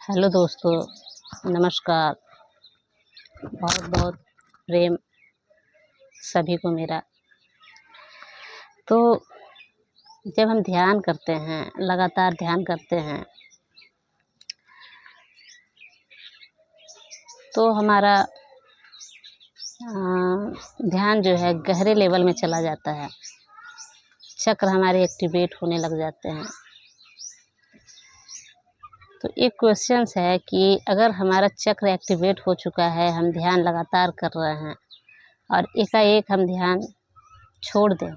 Hello दोस्तों, नमस्कार। बहुत बहुत प्रेम सभी को मेरा। तो जब हम ध्यान करते हैं, लगातार ध्यान करते हैं, तो हमारा ध्यान जो है गहरे लेवल में चला जाता है। चक्र हमारे एक्टिवेट होने लग जाते हैं। तो एक क्वेश्चन है कि अगर हमारा चक्र एक्टिवेट हो चुका है, हम ध्यान लगातार कर रहे हैं और एकाएक हम ध्यान छोड़ दें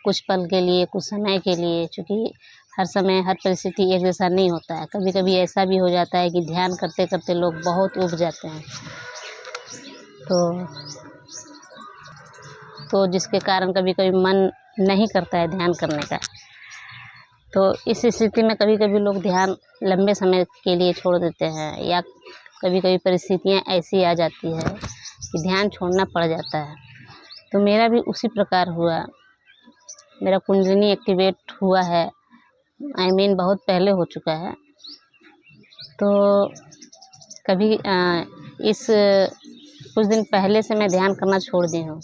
कुछ पल के लिए, कुछ समय के लिए, क्योंकि हर समय हर परिस्थिति एक जैसा नहीं होता है। कभी कभी ऐसा भी हो जाता है कि ध्यान करते करते लोग बहुत ऊब जाते हैं, तो जिसके कारण कभी कभी मन नहीं करता है ध्यान करने का। तो इस स्थिति में कभी कभी लोग ध्यान लंबे समय के लिए छोड़ देते हैं, या कभी कभी परिस्थितियाँ ऐसी आ जाती है कि ध्यान छोड़ना पड़ जाता है। तो मेरा भी उसी प्रकार हुआ। मेरा कुंडलिनी एक्टिवेट हुआ है, बहुत पहले हो चुका है। तो कभी इस कुछ दिन पहले से मैं ध्यान करना छोड़ दी हूँ,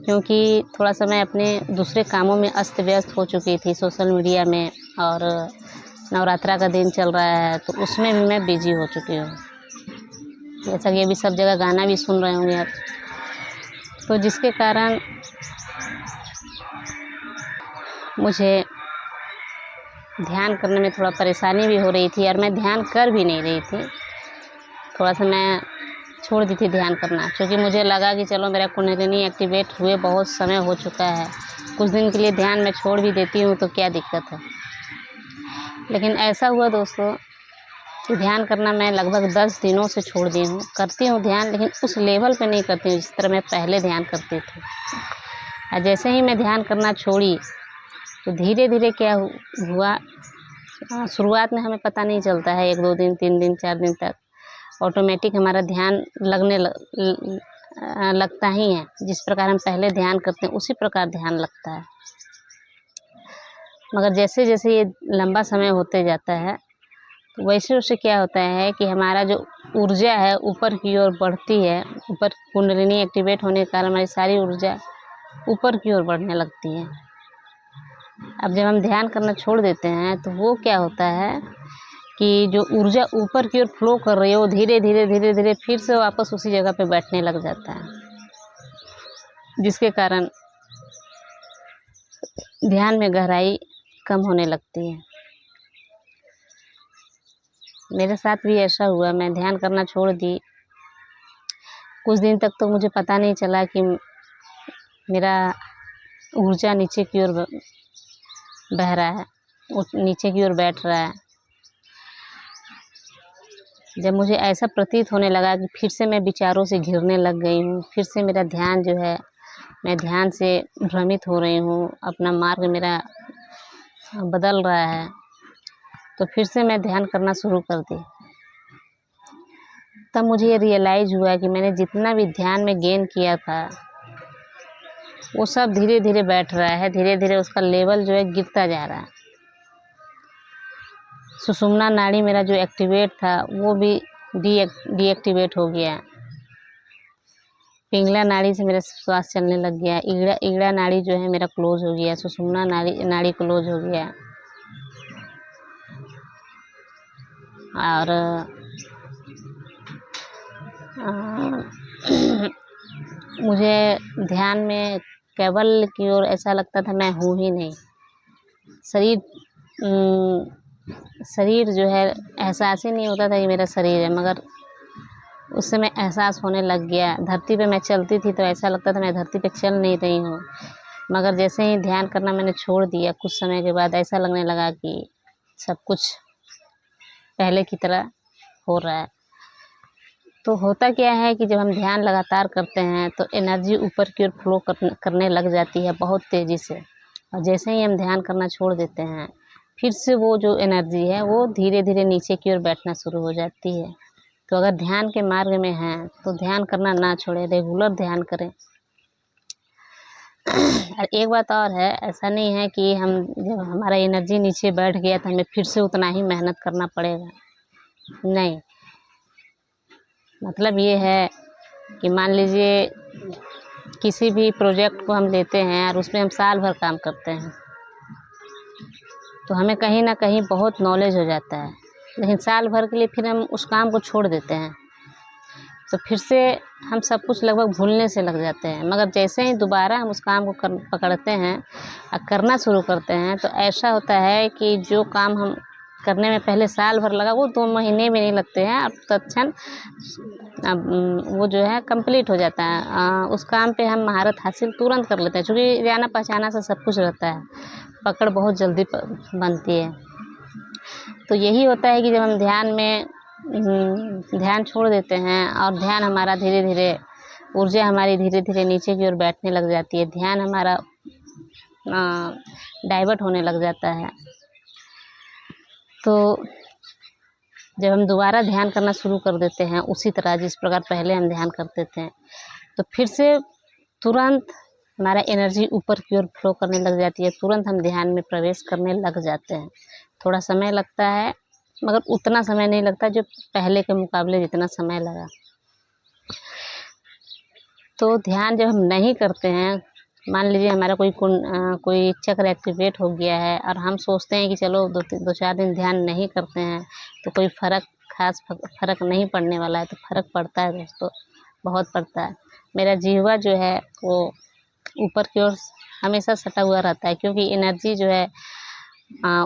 क्योंकि थोड़ा समय अपने दूसरे कामों में अस्त व्यस्त हो चुकी थी, सोशल मीडिया में, और नवरात्रा का दिन चल रहा है तो उसमें भी मैं बिजी हो चुकी हूँ। जैसा कि अभी सब जगह गाना भी सुन रहे होंगे आप, तो जिसके कारण मुझे ध्यान करने में थोड़ा परेशानी भी हो रही थी और मैं ध्यान कर भी नहीं रही थी। थोड़ा सा मैं छोड़ दी थी ध्यान करना, क्योंकि मुझे लगा कि चलो मेरा कुंडलिनी एक्टिवेट हुए बहुत समय हो चुका है, कुछ दिन के लिए ध्यान मैं छोड़ भी देती हूँ तो क्या दिक्कत है। लेकिन ऐसा हुआ दोस्तों कि ध्यान करना मैं लगभग 10 दिनों से छोड़ दी हूँ। करती हूँ ध्यान, लेकिन उस लेवल पे नहीं करती हूँ जिस तरह मैं पहले ध्यान करती थी। और जैसे ही मैं ध्यान करना छोड़ी तो धीरे धीरे क्या हुआ, शुरुआत में हमें पता नहीं चलता है, 1-2 दिन, 3 दिन, 4 दिन तक ऑटोमेटिक हमारा ध्यान लगता ही है। जिस प्रकार हम पहले ध्यान करते हैं उसी प्रकार ध्यान लगता है। मगर जैसे जैसे ये लंबा समय होते जाता है तो वैसे वैसे क्या होता है कि हमारा जो ऊर्जा है ऊपर की ओर बढ़ती है। ऊपर कुंडलिनी एक्टिवेट होने के कारण हमारी सारी ऊर्जा ऊपर की ओर बढ़ने लगती है। अब जब हम ध्यान करना छोड़ देते हैं तो वो क्या होता है कि जो ऊर्जा ऊपर की ओर फ्लो कर रही है वो धीरे धीरे धीरे धीरे फिर से वापस उसी जगह पे बैठने लग जाता है, जिसके कारण ध्यान में गहराई कम होने लगती है। मेरे साथ भी ऐसा हुआ, मैं ध्यान करना छोड़ दी। कुछ दिन तक तो मुझे पता नहीं चला कि मेरा ऊर्जा नीचे की ओर बह रहा है, नीचे की ओर बैठ रहा है। जब मुझे ऐसा प्रतीत होने लगा कि फिर से मैं विचारों से घिरने लग गई हूँ, फिर से मेरा ध्यान जो है, मैं ध्यान से भ्रमित हो रही हूँ, अपना मार्ग मेरा बदल रहा है, तो फिर से मैं ध्यान करना शुरू कर दी। तब मुझे ये रियलाइज़ हुआ कि मैंने जितना भी ध्यान में गेन किया था वो सब धीरे धीरे बैठ रहा है, धीरे धीरे उसका लेवल जो है गिरता जा रहा है। सुषुम्ना नाड़ी मेरा जो एक्टिवेट था वो भी डीएक्टिवेट हो गया। पिंगला नाड़ी से मेरा श्वास चलने लग गया। ईड़ा नाड़ी जो है मेरा क्लोज हो गया। सुषुम्ना नाड़ी क्लोज हो गया। और मुझे ध्यान में केवल की ओर ऐसा लगता था मैं हूँ ही नहीं। शरीर जो है एहसास ही नहीं होता था कि मेरा शरीर है, मगर उस समय एहसास होने लग गया। धरती पे मैं चलती थी तो ऐसा लगता था मैं धरती पे चल नहीं रही हूँ, मगर जैसे ही ध्यान करना मैंने छोड़ दिया कुछ समय के बाद ऐसा लगने लगा कि सब कुछ पहले की तरह हो रहा है। तो होता क्या है कि जब हम ध्यान लगातार करते हैं तो एनर्जी ऊपर की ओर फ्लो करने लग जाती है बहुत तेज़ी से, और जैसे ही हम ध्यान करना छोड़ देते हैं फिर से वो जो एनर्जी है वो धीरे धीरे नीचे की ओर बैठना शुरू हो जाती है। तो अगर ध्यान के मार्ग में हैं तो ध्यान करना ना छोड़ें, रेगुलर ध्यान करें। और एक बात और है, ऐसा नहीं है कि हम जब हमारा एनर्जी नीचे बैठ गया तो हमें फिर से उतना ही मेहनत करना पड़ेगा। नहीं, मतलब ये है कि मान लीजिए किसी भी प्रोजेक्ट को हम लेते हैं और उसमें हम साल भर काम करते हैं, तो हमें कहीं ना कहीं बहुत नॉलेज हो जाता है, लेकिन साल भर के लिए फिर हम उस काम को छोड़ देते हैं, तो फिर से हम सब कुछ लगभग भूलने से लग जाते हैं। मगर जैसे ही दोबारा हम उस काम को पकड़ते हैं और करना शुरू करते हैं, तो ऐसा होता है कि जो काम हम करने में पहले साल भर लगा, वो 2 महीने में नहीं लगते हैं, अब तत्क्षण वो जो है कंप्लीट हो जाता है। उस काम पे हम महारत हासिल तुरंत कर लेते हैं, क्योंकि जाना पहचाना से सब कुछ रहता है, पकड़ बहुत जल्दी बनती है। तो यही होता है कि जब हम ध्यान में ध्यान छोड़ देते हैं और ध्यान हमारा धीरे धीरे, ऊर्जा हमारी धीरे धीरे नीचे की ओर बैठने लग जाती है, ध्यान हमारा डाइवर्ट होने लग जाता है। तो जब हम दोबारा ध्यान करना शुरू कर देते हैं उसी तरह जिस प्रकार पहले हम ध्यान करते थे, तो फिर से तुरंत हमारा एनर्जी ऊपर की ओर फ्लो करने लग जाती है, तुरंत हम ध्यान में प्रवेश करने लग जाते हैं। थोड़ा समय लगता है, मगर उतना समय नहीं लगता जो पहले के मुकाबले जितना समय लगा। तो ध्यान जब हम नहीं करते हैं, मान लीजिए हमारा कोई चक्र एक्टिवेट हो गया है और हम सोचते हैं कि चलो 2-4 दिन ध्यान नहीं करते हैं तो कोई खास फ़र्क नहीं पड़ने वाला है, तो फ़र्क पड़ता है दोस्तों, बहुत पड़ता है। मेरा जिह्वा जो है वो ऊपर की ओर हमेशा सटा हुआ रहता है, क्योंकि एनर्जी जो है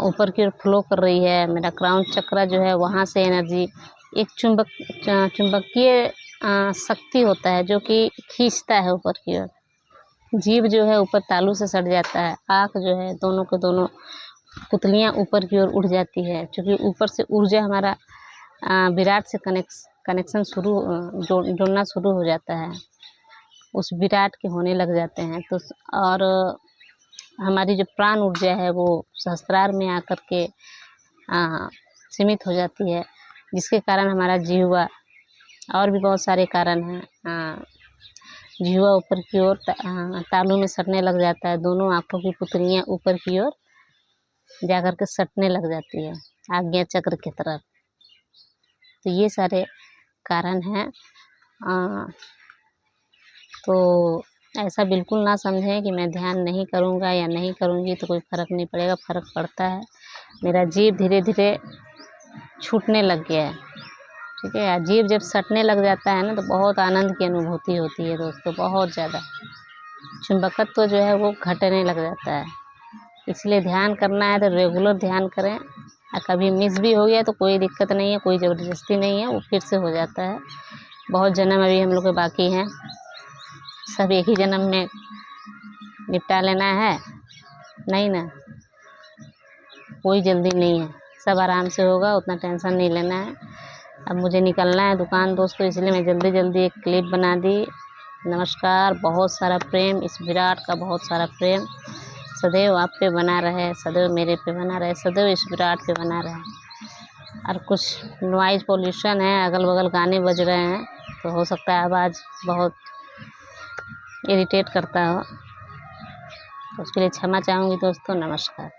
ऊपर की ओर फ्लो कर रही है। मेरा क्राउन चक्र जो है वहाँ से एनर्जी एक चुंबकीय शक्ति होता है जो कि खींचता है ऊपर की ओर। जीभ जो है ऊपर तालू से सट जाता है, आँख जो है दोनों के दोनों पुतलियाँ ऊपर की ओर उठ जाती है, क्योंकि ऊपर से ऊर्जा हमारा विराट से कनेक्शन जुड़ना शुरू हो जाता है, उस विराट के होने लग जाते हैं। तो और हमारी जो प्राण ऊर्जा है वो सहस्त्रार में आकर के सीमित हो जाती है, जिसके कारण हमारा जिह्वा, और भी बहुत सारे कारण हैं, जिह्वा ऊपर की ओर तालू में सटने लग जाता है, दोनों आँखों की पुतलियाँ ऊपर की ओर जाकर के सटने लग जाती है आज्ञा चक्र की तरफ। तो ये सारे कारण हैं। तो ऐसा बिल्कुल ना समझें कि मैं ध्यान नहीं करूँगा या नहीं करूँगी तो कोई फ़र्क नहीं पड़ेगा, फ़र्क पड़ता है। मेरा जीभ धीरे धीरे छूटने लग गया है, ठीक है। जीभ जब सटने लग जाता है ना, तो बहुत आनंद की अनुभूति होती है दोस्तों, बहुत ज़्यादा। चुंबकत्व जो है वो घटने लग जाता है। इसलिए ध्यान करना है तो रेगुलर ध्यान करें, और कभी मिस भी हो गया तो कोई दिक्कत नहीं है, कोई ज़बरदस्ती नहीं है, वो फिर से हो जाता है। बहुत जन्म अभी हम लोग के बाकी हैं, सब एक ही जन्म में निपटा लेना है, नहीं ना, कोई जल्दी नहीं है, सब आराम से होगा, उतना टेंशन नहीं लेना है। अब मुझे निकलना है दुकान दोस्तों, इसलिए मैं जल्दी जल्दी एक क्लिप बना दी। नमस्कार, बहुत सारा प्रेम, इस विराट का बहुत सारा प्रेम सदैव आप पे बना रहे, सदैव मेरे पे बना रहे, सदैव इस विराट पे बना रहे। और कुछ नॉइज़ पोल्यूशन है, अगल बगल गाने बज रहे हैं, तो हो सकता है आवाज़ बहुत इरिटेट करता हो, तो उसके लिए क्षमा चाहूँगी दोस्तों। नमस्कार।